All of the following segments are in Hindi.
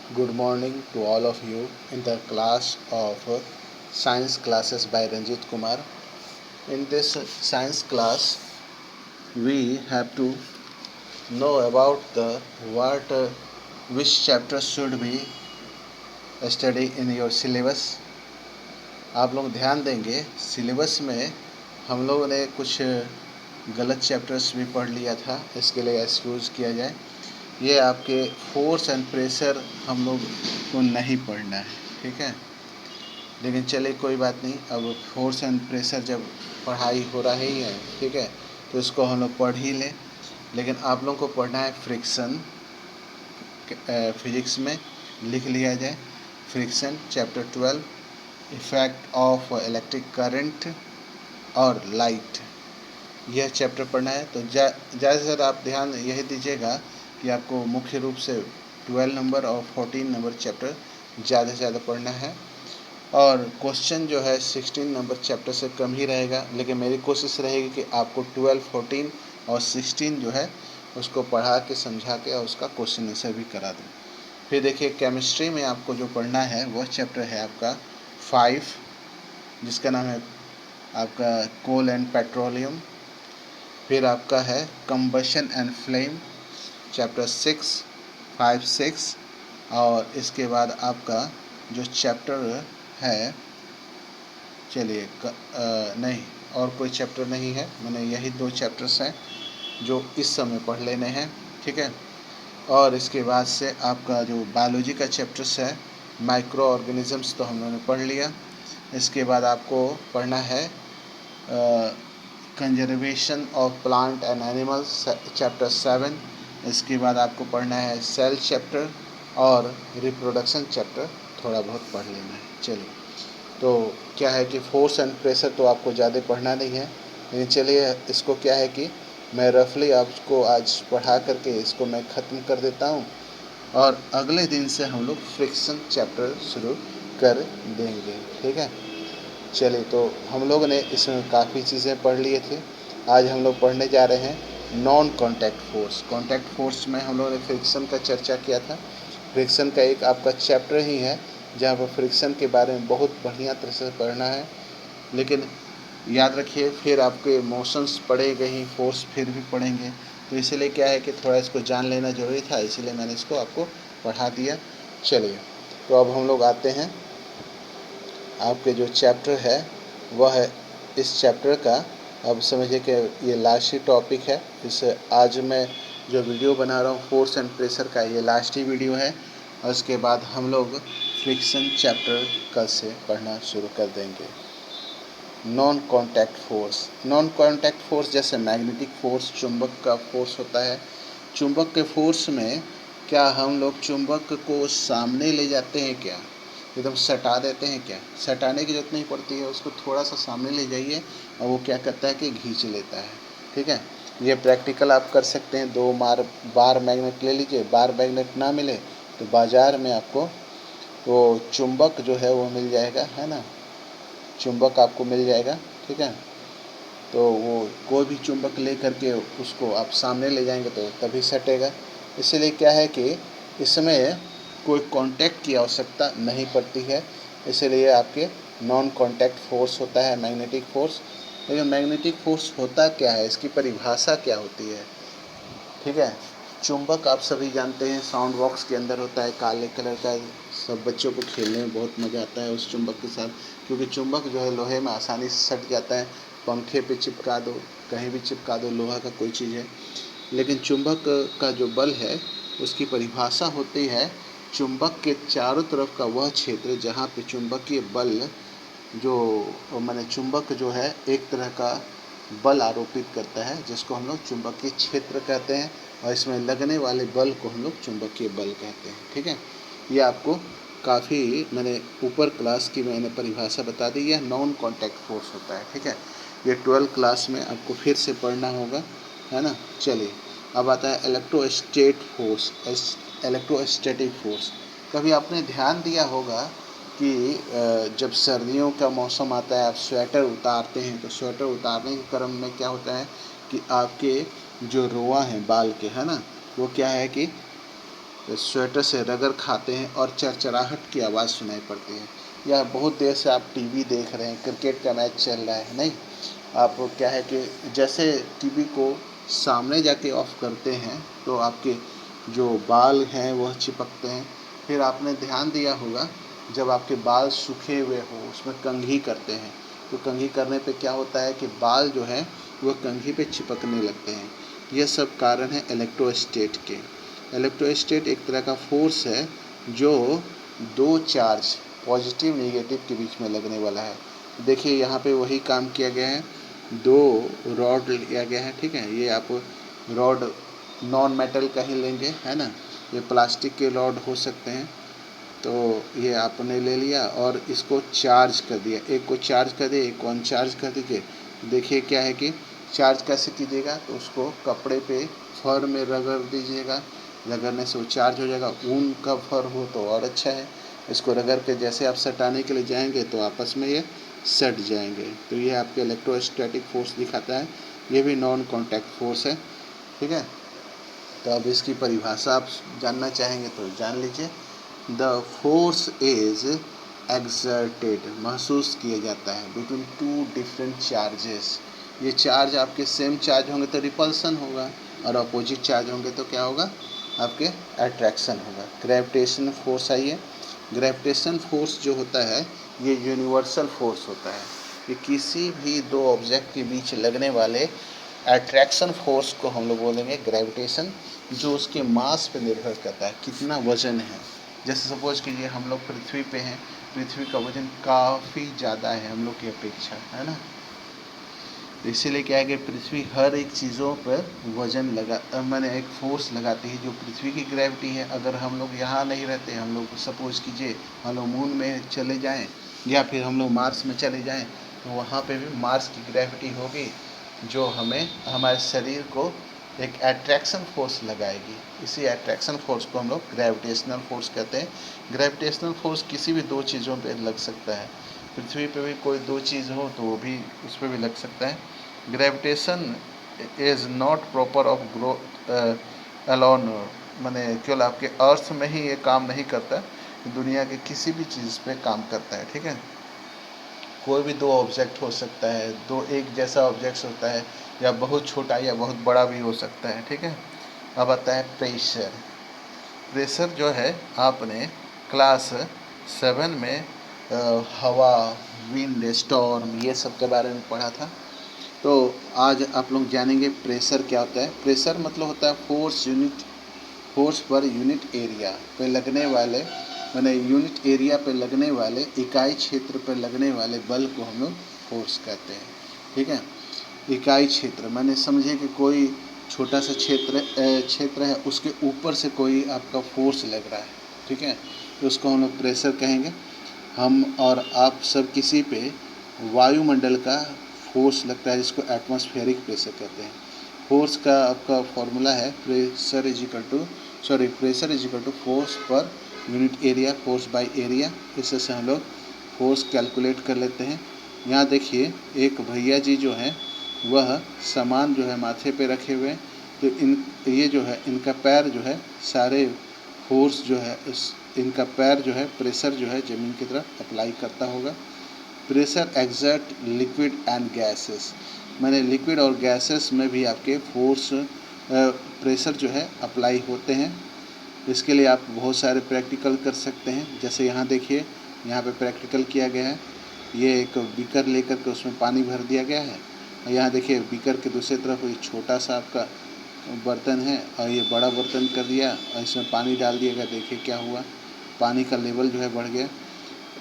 Good morning to all of you in the class of science classes by Ranjit Kumar. In this science class, we have to know about the what which chapter should be study in your syllabus. आप लोग ध्यान देंगे सिलेबस में हम लोगों ने कुछ गलत चैप्टर्स भी पढ़ लिया था, इसके लिए एक्सक्यूज़ किया जाए। ये आपके फोर्स एंड प्रेशर हम लोग को नहीं पढ़ना है, ठीक है। लेकिन चलिए कोई बात नहीं, अब फोर्स एंड प्रेशर जब पढ़ाई हो रहा ही है, ठीक है, तो इसको हम लोग पढ़ ही लें। लेकिन आप लोगों को पढ़ना है फ्रिक्शन, फिजिक्स में लिख लिया जाए friction chapter 12, effect of electric current और लाइट, यह चैप्टर पढ़ना है। तो ज़्यादा से ज़्यादा आप ध्यान यही दीजिएगा कि आपको मुख्य रूप से 12 नंबर और 14 नंबर चैप्टर ज़्यादा से ज़्यादा पढ़ना है। और क्वेश्चन जो है 16 नंबर चैप्टर से कम ही रहेगा, लेकिन मेरी कोशिश रहेगी कि आपको 12, 14 और 16 जो है उसको पढ़ा के समझा के और उसका क्वेश्चन आंसर भी करा दूँ। फिर देखिए केमिस्ट्री में आपको जो पढ़ना है वह चैप्टर है आपका 5, जिसका नाम है आपका कोल एंड पेट्रोलियम। फिर आपका है कंबशन एंड फ्लेम चैप्टर 6, 5, 6। और इसके बाद आपका जो चैप्टर है, चलिए नहीं और कोई चैप्टर नहीं है, मैंने यही 2 चैप्टर्स हैं जो इस समय पढ़ लेने हैं, ठीक है। और इसके बाद से आपका जो बायोलॉजी का चैप्टर्स है, माइक्रो ऑर्गेनिजम्स तो हम लोगों ने पढ़ लिया। इसके बाद आपको पढ़ना है conservation of plant and animals chapter 7। इसके बाद आपको पढ़ना है सेल चैप्टर और रिप्रोडक्शन चैप्टर थोड़ा बहुत पढ़ लेना है। चलिए, तो क्या है कि फोर्स एंड प्रेशर तो आपको ज़्यादा पढ़ना नहीं है, लेकिन चलिए इसको क्या है कि मैं रफली आपको आज पढ़ा करके इसको मैं ख़त्म कर देता हूँ और अगले दिन से हम लोग फ्रिक्शन चैप्टर शुरू कर देंगे, ठीक है। चलिए, तो हम लोग ने इसमें काफ़ी चीज़ें पढ़ लिए थे। आज हम लोग पढ़ने जा रहे हैं non contact force. Contact force में हम लोगों ने फ्रिक्शन का चर्चा किया था। फ्रिक्शन का एक आपका चैप्टर ही है जहाँ पर फ्रिक्शन के बारे में बहुत बढ़िया तरह से पढ़ना है। लेकिन याद रखिए, फिर आपके मोशंस पढ़ेंगे ही, फोर्स फिर भी पढ़ेंगे, तो इसलिए क्या है कि थोड़ा इसको जान लेना ज़रूरी था, इसीलिए मैंने इसको आपको पढ़ा दिया। चलिए, तो अब हम लोग आते हैं, आपके जो चैप्टर है वह है इस चैप्टर का, अब समझिए कि ये लास्ट ही टॉपिक है। इस आज मैं जो वीडियो बना रहा हूँ फोर्स एंड प्रेशर का, ये लास्ट ही वीडियो है और उसके बाद हम लोग फ्रिक्शन चैप्टर कल से पढ़ना शुरू कर देंगे। Non contact force, non contact force जैसे मैग्नेटिक फोर्स, चुंबक का फोर्स होता है। चुंबक के फोर्स में क्या हम लोग चुंबक को सामने ले जाते हैं क्या, एकदम सटा देते हैं क्या? सटाने की जरूरत नहीं पड़ती है, उसको थोड़ा सा सामने ले जाइए और वो क्या करता है कि खींच लेता है, ठीक है। ये प्रैक्टिकल आप कर सकते हैं। 2 बार मैग्नेट ले लीजिए, बार मैग्नेट ना मिले तो बाज़ार में आपको वो चुंबक जो है वो मिल जाएगा, है ना, चुंबक आपको मिल जाएगा, ठीक है। तो वो कोई भी चुंबक ले करके उसको आप सामने ले जाएंगे तो तभी सटेगा। इसलिए क्या है कि इसमें कोई कांटेक्ट की आवश्यकता नहीं पड़ती है, इसलिए आपके नॉन कांटेक्ट फोर्स होता है मैग्नेटिक फोर्स। लेकिन मैग्नेटिक फोर्स होता क्या है, इसकी परिभाषा क्या होती है, ठीक है। चुंबक आप सभी जानते हैं साउंड बॉक्स के अंदर होता है, काले कलर का। सब बच्चों को खेलने में बहुत मज़ा आता है उस चुंबक के साथ, क्योंकि चुंबक जो है लोहे में आसानी से सट जाता है। पंखे पे चिपका दो, कहीं भी चिपका दो, लोहा का कोई चीज़ है। लेकिन चुंबक का जो बल है उसकी परिभाषा होती है चुंबक के चारों तरफ का वह क्षेत्र जहाँ पे चुंबकीय बल जो माने चुंबक जो है एक तरह का बल आरोपित करता है, जिसको हम लोग चुंबकीय क्षेत्र कहते हैं, और इसमें लगने वाले बल को हम लोग चुंबकीय बल कहते हैं, ठीक है। ये आपको काफ़ी मैंने ऊपर क्लास की मैंने परिभाषा बता दी है, नॉन कॉन्टैक्ट फोर्स होता है, ठीक है। ये 12 क्लास में आपको फिर से पढ़ना होगा, है ना। चलिए, अब आता है इलेक्ट्रोस्टैटिक फोर्स। इलेक्ट्रोस्टैटिक फोर्स कभी आपने ध्यान दिया होगा कि जब सर्दियों का मौसम आता है आप स्वेटर उतारते हैं, तो स्वेटर उतारने के क्रम में क्या होता है कि आपके जो रोआ हैं बाल के, है ना, वो क्या है कि तो स्वेटर से रगड़ खाते हैं और चरचराहट की आवाज़ सुनाई पड़ती है। या बहुत देर से आप टीवी देख रहे हैं, क्रिकेट का मैच चल रहा है, नहीं, आप क्या है कि जैसे टीवी को सामने जाके ऑफ करते हैं तो आपके जो बाल हैं वह चिपकते हैं। फिर आपने ध्यान दिया होगा, जब आपके बाल सूखे हुए हो उसमें कंघी करते हैं, तो कंघी करने पे क्या होता है कि बाल जो है वह कंघी पे चिपकने लगते हैं। यह सब कारण है इलेक्ट्रोस्टैट के। इलेक्ट्रोस्टैट एक तरह का फोर्स है जो दो चार्ज पॉजिटिव नेगेटिव के बीच में लगने वाला है। देखिए यहाँ पे वही काम किया गया है, दो रॉड लिया गया है, ठीक है। ये आप रॉड नॉन मेटल का ही लेंगे, है ना, ये प्लास्टिक के रॉड हो सकते हैं। तो ये आपने ले लिया और इसको चार्ज कर दिया, एक को चार्ज कर दिया, एक को अनचार्ज कर दीजिए। देखिए क्या है कि चार्ज कैसे कीजिएगा, तो उसको कपड़े पे फर में रगड़ दीजिएगा, रगड़ने से वो चार्ज हो जाएगा। ऊन का फर हो तो और अच्छा है। इसको रगड़ के जैसे आप सटाने के लिए जाएंगे तो आपस में ये सट जाएंगे। तो ये आपके इलेक्ट्रोस्टैटिक फोर्स दिखाता है, ये भी नॉन कॉन्टैक्ट फोर्स है, ठीक है। तो अब इसकी परिभाषा आप जानना चाहेंगे तो जान लीजिए। द फोर्स इज एक्सर्टेड, महसूस किया जाता है, बिटवीन टू डिफरेंट चार्जेस। ये चार्ज आपके सेम चार्ज होंगे तो रिपल्सन होगा, और अपोजिट चार्ज होंगे तो क्या होगा, आपके अट्रैक्शन होगा। ग्रेविटेशन फोर्स आई है। ग्रेविटेशन फोर्स जो होता है ये यूनिवर्सल फोर्स होता है। ये किसी भी दो ऑब्जेक्ट के बीच लगने वाले अट्रैक्शन फोर्स को हम लोग बोलेंगे ग्रेविटेशन, जो उसके मास पे निर्भर करता है, कितना वजन है। जैसे सपोज कीजिए हम लोग पृथ्वी पे हैं, पृथ्वी का वजन काफ़ी ज़्यादा है हम लोग की अपेक्षा, है ना। तो इसीलिए क्या है कि पृथ्वी हर एक चीज़ों पर वजन लगा मैंने एक फोर्स लगाती है, जो पृथ्वी की ग्रेविटी है। अगर हम लोग यहाँ नहीं रहते, हम लोग सपोज कीजिए हम लोग मून में चले जाएं या फिर हम लोग मार्स में चले जाएं, तो वहाँ पे भी मार्स की ग्रेविटी होगी, जो हमें हमारे शरीर को एक अट्रैक्शन फोर्स लगाएगी। इसी अट्रैक्शन फोर्स को हम लोग ग्रेविटेशनल फोर्स कहते हैं। ग्रेविटेशनल फोर्स किसी भी दो चीज़ों पे लग सकता है। पृथ्वी पे भी कोई दो चीज़ हो तो वो भी उस पर भी लग सकता है। Gravitation is not proper off growth alone, माने केवल आपके अर्थ में ही ये काम नहीं करता, दुनिया के किसी भी चीज़ पे काम करता है, ठीक है। कोई भी दो ऑब्जेक्ट हो सकता है, दो एक जैसा ऑब्जेक्ट होता है, या बहुत छोटा या बहुत बड़ा भी हो सकता है, ठीक है। अब आता है प्रेशर। प्रेशर जो है आपने क्लास 7 में हवा, विंड, स्टॉर्म, ये सब के बारे में पढ़ा था। तो आज आप लोग जानेंगे प्रेशर क्या होता है। प्रेशर मतलब होता है फोर्स पर यूनिट एरिया पे लगने वाले, माने यूनिट एरिया पे लगने वाले, इकाई क्षेत्र पर लगने वाले बल को हम लोग फोर्स कहते हैं, ठीक है। इकाई क्षेत्र माने समझिए कि कोई छोटा सा क्षेत्र है, उसके ऊपर से कोई आपका फोर्स लग रहा है, ठीक है, तो उसको हम लोग प्रेशर कहेंगे। हम और आप सब किसी पे वायुमंडल का फोर्स लगता है, जिसको एटमॉस्फेरिक प्रेशर कहते हैं। फोर्स का आपका फॉर्मूला है pressure is equal to force per unit area, force by area. इससे हम लोग फोर्स कैलकुलेट कर लेते हैं। यहाँ देखिए एक भैया जी जो हैं वह सामान जो है माथे पे रखे हुए हैं, तो ये जो है इनका पैर जो है सारे फोर्स जो है इनका पैर जो है प्रेशर जो है ज़मीन की तरफ अप्लाई करता होगा। Pressure exert liquid and gases, माने लिक्विड और गैसेस में भी आपके फोर्स प्रेशर जो है अप्लाई होते हैं। इसके लिए आप बहुत सारे प्रैक्टिकल कर सकते हैं। जैसे यहाँ देखिए, यहाँ पे प्रैक्टिकल किया गया है। ये एक बीकर लेकर के उसमें पानी भर दिया गया है, और यहाँ देखिए बीकर के दूसरी तरफ एक छोटा सा आपका बर्तन है, और ये बड़ा बर्तन कर दिया और इसमें पानी डाल दिया गया। देखिए क्या हुआ, पानी का लेवल जो है बढ़ गया।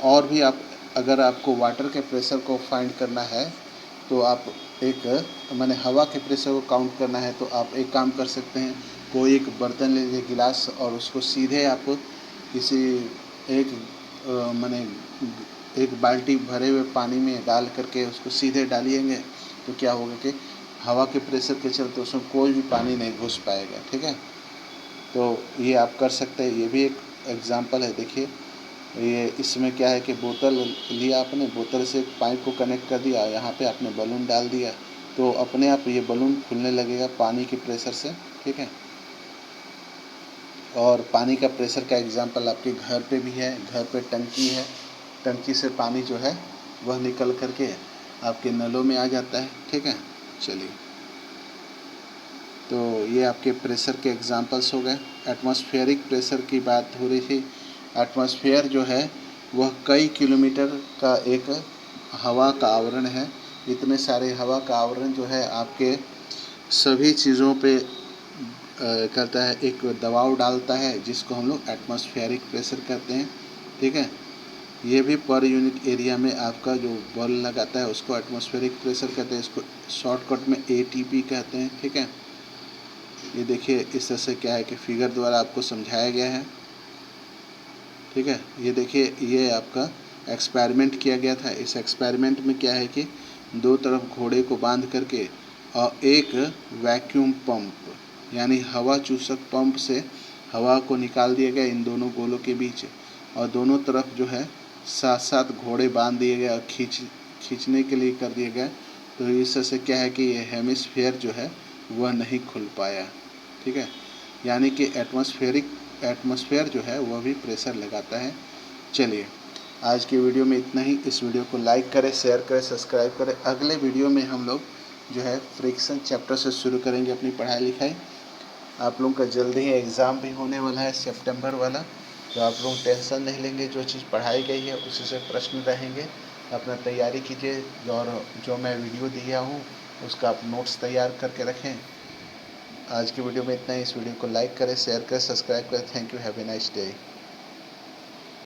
और भी आप अगर आपको वाटर के प्रेशर को फाइंड करना है, तो आप माने हवा के प्रेशर को काउंट करना है, तो आप एक काम कर सकते हैं। कोई एक बर्तन ले लीजिए, गिलास, और उसको सीधे आप किसी एक माने एक बाल्टी भरे हुए पानी में डाल करके उसको सीधे डालिएंगे, तो क्या होगा कि हवा के प्रेशर के चलते उसमें कोई भी पानी नहीं घुस पाएगा, ठीक है। तो ये आप कर सकते हैं, ये भी एक एग्जांपल है। देखिए ये इसमें क्या है कि बोतल लिया आपने, बोतल से पाइप को कनेक्ट कर दिया, यहाँ पे आपने बलून डाल दिया, तो अपने आप ये बलून फूलने लगेगा पानी के प्रेशर से, ठीक है। और पानी का प्रेशर का एग्जांपल आपके घर पे भी है। घर पे टंकी है, टंकी से पानी जो है वह निकल करके आपके नलों में आ जाता है। ठीक है, चलिए, तो ये आपके प्रेशर के एग्जांपल्स हो गए। एटमॉस्फेरिक प्रेशर की बात हो रही थी। एटमॉस्फेयर जो है वह कई किलोमीटर का एक हवा का आवरण है। इतने सारे हवा का आवरण जो है आपके सभी चीज़ों पे करता है, एक दबाव डालता है, जिसको हम लोग एटमॉस्फेरिक प्रेशर कहते हैं। ठीक है, ये भी पर यूनिट एरिया में आपका जो बल लगाता है उसको एटमॉस्फेरिक प्रेशर कहते हैं। इसको शॉर्टकट में ATP कहते हैं। ठीक है, ये देखिए इस तरह से क्या है कि फिगर द्वारा आपको समझाया गया है। ठीक है, ये देखिए ये आपका एक्सपेरिमेंट किया गया था। इस एक्सपेरिमेंट में क्या है कि दो तरफ घोड़े को बांध करके और एक वैक्यूम पंप यानी हवा चूसक पंप से हवा को निकाल दिया गया इन दोनों गोलों के बीच, और दोनों तरफ जो है साथ साथ घोड़े बांध दिए गए और खींचने के लिए कर दिए गए। तो इस तरह से क्या है कि ये हेमिस्फीयर जो है वह नहीं खुल पाया। ठीक है, यानी कि एटमॉस्फेयर जो है वह भी प्रेशर लगाता है। चलिए, आज की वीडियो में इतना ही। इस वीडियो को लाइक करें, शेयर करें, सब्सक्राइब करें। अगले वीडियो में हम लोग जो है फ्रिक्शन चैप्टर से शुरू करेंगे अपनी पढ़ाई लिखाई। आप लोगों का जल्दी ही एग्ज़ाम भी होने वाला है सितंबर वाला, तो आप लोग टेंशन नहीं लेंगे। जो चीज़ पढ़ाई गई है उसी से प्रश्न रहेंगे, अपना तैयारी कीजिए। और जो मैं वीडियो दिया हूँ उसका आप नोट्स तैयार करके रखें। आज की वीडियो में इतना ही। इस वीडियो को लाइक करें, शेयर करें, सब्सक्राइब करें। Thank you, have a nice day.